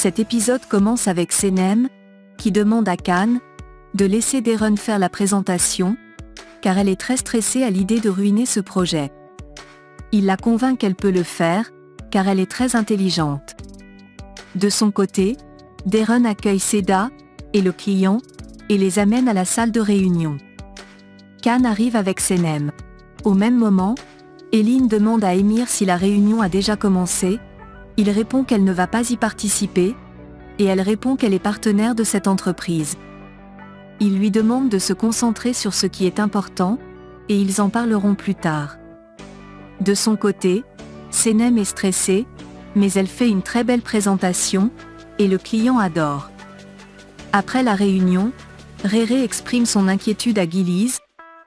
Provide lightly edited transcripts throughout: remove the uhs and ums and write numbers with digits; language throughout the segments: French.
Cet épisode commence avec Senem, qui demande à Khan de laisser Darren faire la présentation, car elle est très stressée à l'idée de ruiner ce projet. Il la convainc qu'elle peut le faire, car elle est très intelligente. De son côté, Darren accueille Seda et le client, et les amène à la salle de réunion. Khan arrive avec Senem. Au même moment, Eileen demande à Emir si la réunion a déjà commencé. Il répond qu'elle ne va pas y participer, et elle répond qu'elle est partenaire de cette entreprise. Il lui demande de se concentrer sur ce qui est important, et ils en parleront plus tard. De son côté, Senem est stressée, mais elle fait une très belle présentation, et le client adore. Après la réunion, Rere exprime son inquiétude à Gillies,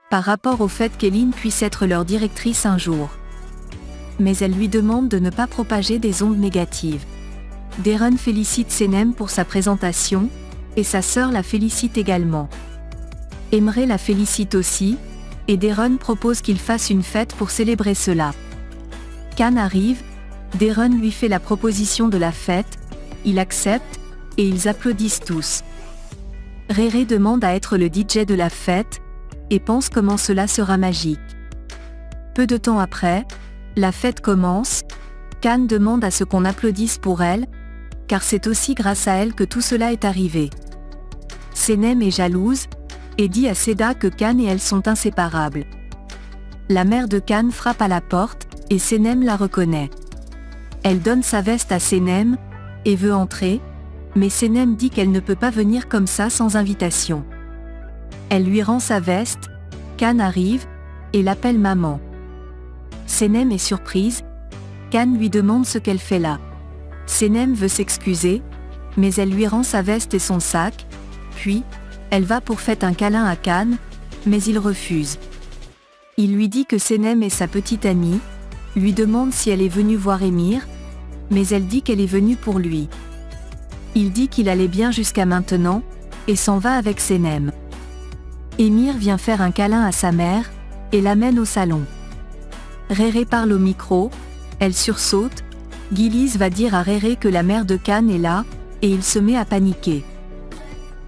par rapport au fait qu'Eileen puisse être leur directrice un jour. Mais elle lui demande de ne pas propager des ondes négatives. Darren félicite Senem pour sa présentation, et sa sœur la félicite également. Emre la félicite aussi, et Darren propose qu'il fasse une fête pour célébrer cela. Khan arrive, Darren lui fait la proposition de la fête, il accepte, et ils applaudissent tous. Rere demande à être le DJ de la fête, et pense comment cela sera magique. Peu de temps après, la fête commence. Khan demande à ce qu'on applaudisse pour elle, car c'est aussi grâce à elle que tout cela est arrivé. Senem est jalouse, et dit à Seda que Khan et elle sont inséparables. La mère de Khan frappe à la porte, et Senem la reconnaît. Elle donne sa veste à Senem, et veut entrer, mais Senem dit qu'elle ne peut pas venir comme ça sans invitation. Elle lui rend sa veste, Khan arrive, et l'appelle maman. Senem est surprise, Khan lui demande ce qu'elle fait là. Senem veut s'excuser, mais elle lui rend sa veste et son sac, puis, elle va pour faire un câlin à Khan, mais il refuse. Il lui dit que Senem est sa petite amie, lui demande si elle est venue voir Emir, mais elle dit qu'elle est venue pour lui. Il dit qu'il allait bien jusqu'à maintenant, et s'en va avec Senem. Emir vient faire un câlin à sa mère, et l'amène au salon. Rere parle au micro, elle sursaute, Gillies va dire à Rere que la mère de Khan est là, et il se met à paniquer.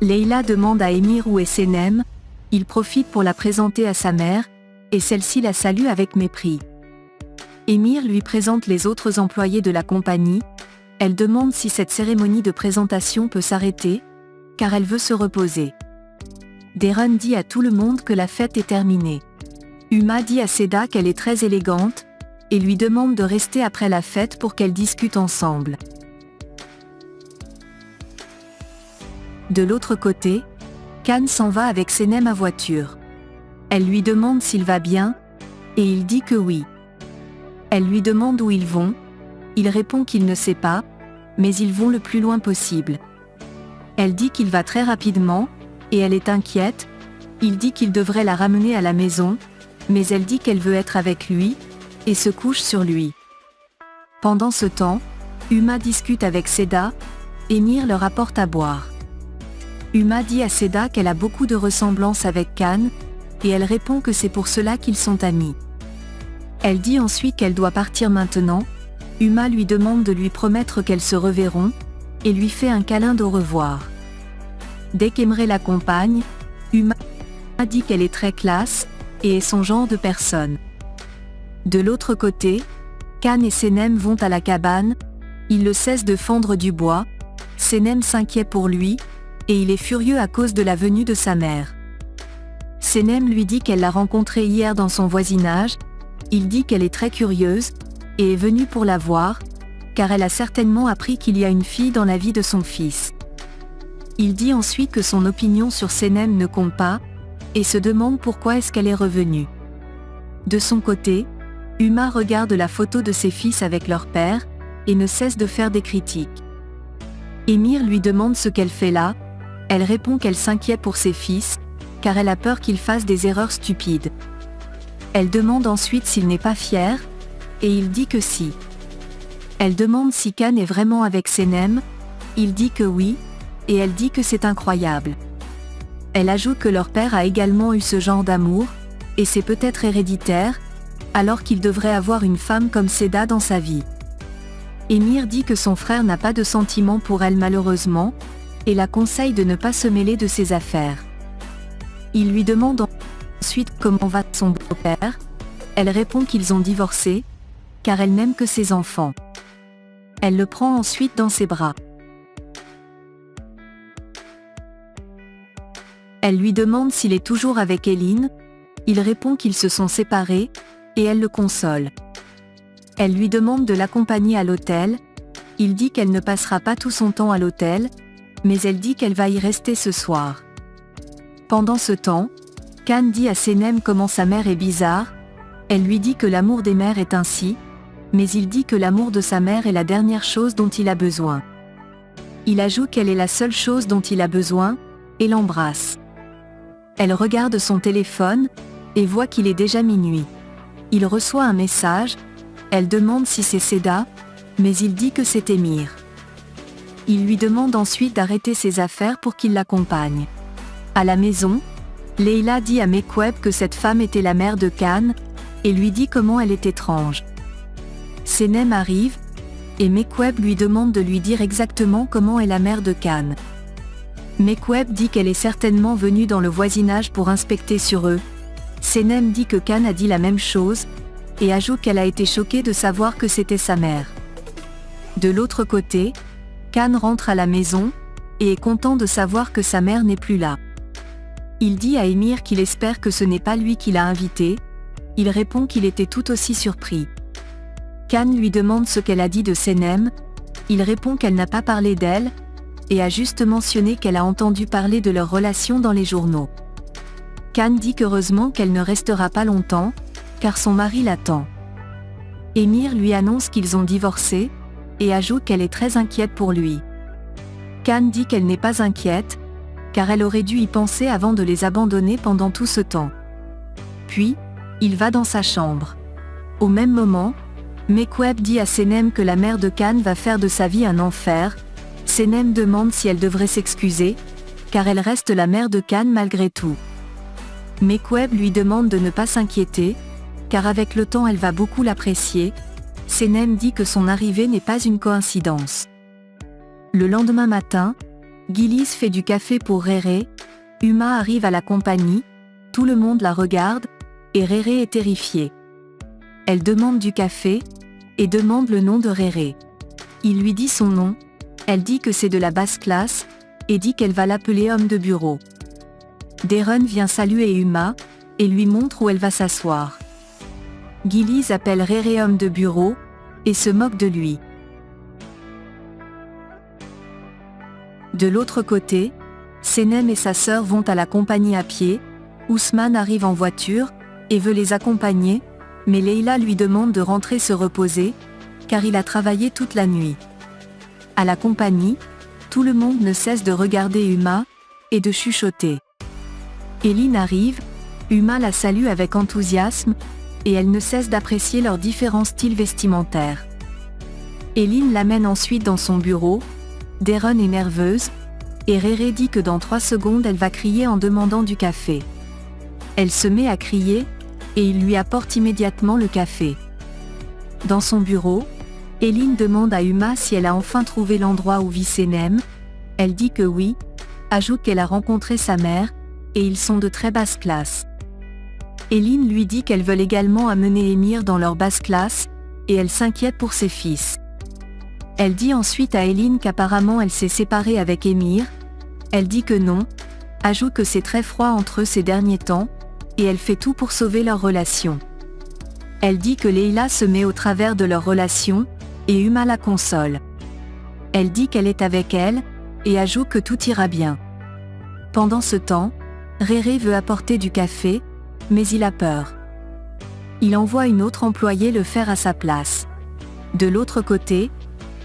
Leila demande à Emir où est Senem, il profite pour la présenter à sa mère, et celle-ci la salue avec mépris. Emir lui présente les autres employés de la compagnie, elle demande si cette cérémonie de présentation peut s'arrêter, car elle veut se reposer. Darren dit à tout le monde que la fête est terminée. Uma dit à Seda qu'elle est très élégante, et lui demande de rester après la fête pour qu'elles discutent ensemble. De l'autre côté, Khan s'en va avec Senem à voiture. Elle lui demande s'il va bien, et il dit que oui. Elle lui demande où ils vont, il répond qu'il ne sait pas, mais ils vont le plus loin possible. Elle dit qu'il va très rapidement, et elle est inquiète, il dit qu'il devrait la ramener à la maison, mais elle dit qu'elle veut être avec lui, et se couche sur lui. Pendant ce temps, Uma discute avec Seda, Emir leur apporte à boire. Uma dit à Seda qu'elle a beaucoup de ressemblances avec Khan, et elle répond que c'est pour cela qu'ils sont amis. Elle dit ensuite qu'elle doit partir maintenant, Uma lui demande de lui promettre qu'elles se reverront, et lui fait un câlin d'au revoir. Dès qu'Emre l'accompagne, Uma dit qu'elle est très classe, et est son genre de personne. De l'autre côté, Khan et Senem vont à la cabane, il ne cesse de fendre du bois, Senem s'inquiète pour lui, et il est furieux à cause de la venue de sa mère. Senem lui dit qu'elle l'a rencontrée hier dans son voisinage, il dit qu'elle est très curieuse, et est venue pour la voir, car elle a certainement appris qu'il y a une fille dans la vie de son fils. Il dit ensuite que son opinion sur Senem ne compte pas, et se demande pourquoi est-ce qu'elle est revenue. De son côté, Uma regarde la photo de ses fils avec leur père, et ne cesse de faire des critiques. Emir lui demande ce qu'elle fait là, elle répond qu'elle s'inquiète pour ses fils, car elle a peur qu'ils fassent des erreurs stupides. Elle demande ensuite s'il n'est pas fier, et il dit que si. Elle demande si Khan est vraiment avec Senem, il dit que oui, et elle dit que c'est incroyable. Elle ajoute que leur père a également eu ce genre d'amour, et c'est peut-être héréditaire, alors qu'il devrait avoir une femme comme Seda dans sa vie. Émir dit que son frère n'a pas de sentiments pour elle malheureusement, et la conseille de ne pas se mêler de ses affaires. Il lui demande ensuite comment va son beau-père. Elle répond qu'ils ont divorcé, car elle n'aime que ses enfants. Elle le prend ensuite dans ses bras. Elle lui demande s'il est toujours avec Eileen. Il répond qu'ils se sont séparés, et elle le console. Elle lui demande de l'accompagner à l'hôtel. Il dit qu'elle ne passera pas tout son temps à l'hôtel, mais elle dit qu'elle va y rester ce soir. Pendant ce temps, Khan dit à Senem comment sa mère est bizarre. Elle lui dit que l'amour des mères est ainsi, mais il dit que l'amour de sa mère est la dernière chose dont il a besoin. Il ajoute qu'elle est la seule chose dont il a besoin, et l'embrasse. Elle regarde son téléphone, et voit qu'il est déjà minuit. Il reçoit un message. Elle demande si c'est Seda, mais il dit que c'est Émir. Il lui demande ensuite d'arrêter ses affaires pour qu'il l'accompagne. À la maison, Leila dit à Mekweb que cette femme était la mère de Khan, et lui dit comment elle est étrange. Senem arrive, et Mekweb lui demande de lui dire exactement comment est la mère de Khan. Mekweb dit qu'elle est certainement venue dans le voisinage pour inspecter sur eux. Senem dit que Khan a dit la même chose, et ajoute qu'elle a été choquée de savoir que c'était sa mère. De l'autre côté, Khan rentre à la maison, et est content de savoir que sa mère n'est plus là. Il dit à Émir qu'il espère que ce n'est pas lui qui l'a invité. Il répond qu'il était tout aussi surpris. Khan lui demande ce qu'elle a dit de Senem. Il répond qu'elle n'a pas parlé d'elle, et a juste mentionné qu'elle a entendu parler de leur relation dans les journaux. Khan dit qu'heureusement qu'elle ne restera pas longtemps, car son mari l'attend. Émir lui annonce qu'ils ont divorcé, et ajoute qu'elle est très inquiète pour lui. Khan dit qu'elle n'est pas inquiète, car elle aurait dû y penser avant de les abandonner pendant tout ce temps. Puis, il va dans sa chambre. Au même moment, Mekweb dit à Senem que la mère de Khan va faire de sa vie un enfer. Senem demande si elle devrait s'excuser, car elle reste la mère de Khan malgré tout. Mekweb lui demande de ne pas s'inquiéter, car avec le temps elle va beaucoup l'apprécier. Senem dit que son arrivée n'est pas une coïncidence. Le lendemain matin, Gillies fait du café pour Réré. Uma arrive à la compagnie, tout le monde la regarde, et Réré est terrifiée. Elle demande du café, et demande le nom de Réré. Il lui dit son nom, elle dit que c'est de la basse classe, et dit qu'elle va l'appeler homme de bureau. Darren vient saluer Uma, et lui montre où elle va s'asseoir. Gillies appelle Réré homme de bureau, et se moque de lui. De l'autre côté, Senem et sa sœur vont à la compagnie à pied. Ousmane arrive en voiture, et veut les accompagner, mais Leila lui demande de rentrer se reposer, car il a travaillé toute la nuit. À la compagnie, tout le monde ne cesse de regarder Uma, et de chuchoter. Eileen arrive, Uma la salue avec enthousiasme, et elle ne cesse d'apprécier leurs différents styles vestimentaires. Eileen l'amène ensuite dans son bureau. Darren est nerveuse, et Réré dit que dans 3 secondes elle va crier en demandant du café. Elle se met à crier, et il lui apporte immédiatement le café. Dans son bureau, Eileen demande à Uma si elle a enfin trouvé l'endroit où vit Senem. Elle dit que oui, ajoute qu'elle a rencontré sa mère, et ils sont de très basse classe. Eileen lui dit qu'elles veulent également amener Émir dans leur basse classe, et elle s'inquiète pour ses fils. Elle dit ensuite à Eileen qu'apparemment elle s'est séparée avec Émir. Elle dit que non, ajoute que c'est très froid entre eux ces derniers temps, et elle fait tout pour sauver leur relation. Elle dit que Leila se met au travers de leur relation, et Uma la console. Elle dit qu'elle est avec elle, et ajoute que tout ira bien. Pendant ce temps, Réré veut apporter du café, mais il a peur. Il envoie une autre employée le faire à sa place. De l'autre côté,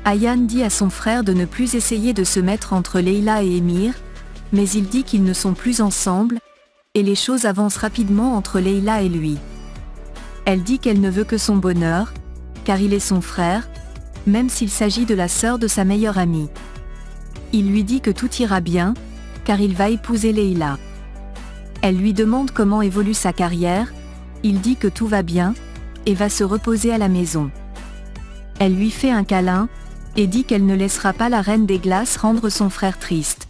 Ayaan dit à son frère de ne plus essayer de se mettre entre Leila et Émir, mais il dit qu'ils ne sont plus ensemble, et les choses avancent rapidement entre Leila et lui. Elle dit qu'elle ne veut que son bonheur, car il est son frère, même s'il s'agit de la sœur de sa meilleure amie. Il lui dit que tout ira bien, car il va épouser Leila. Elle lui demande comment évolue sa carrière. Il dit que tout va bien, et va se reposer à la maison. Elle lui fait un câlin, et dit qu'elle ne laissera pas la Reine des Glaces rendre son frère triste.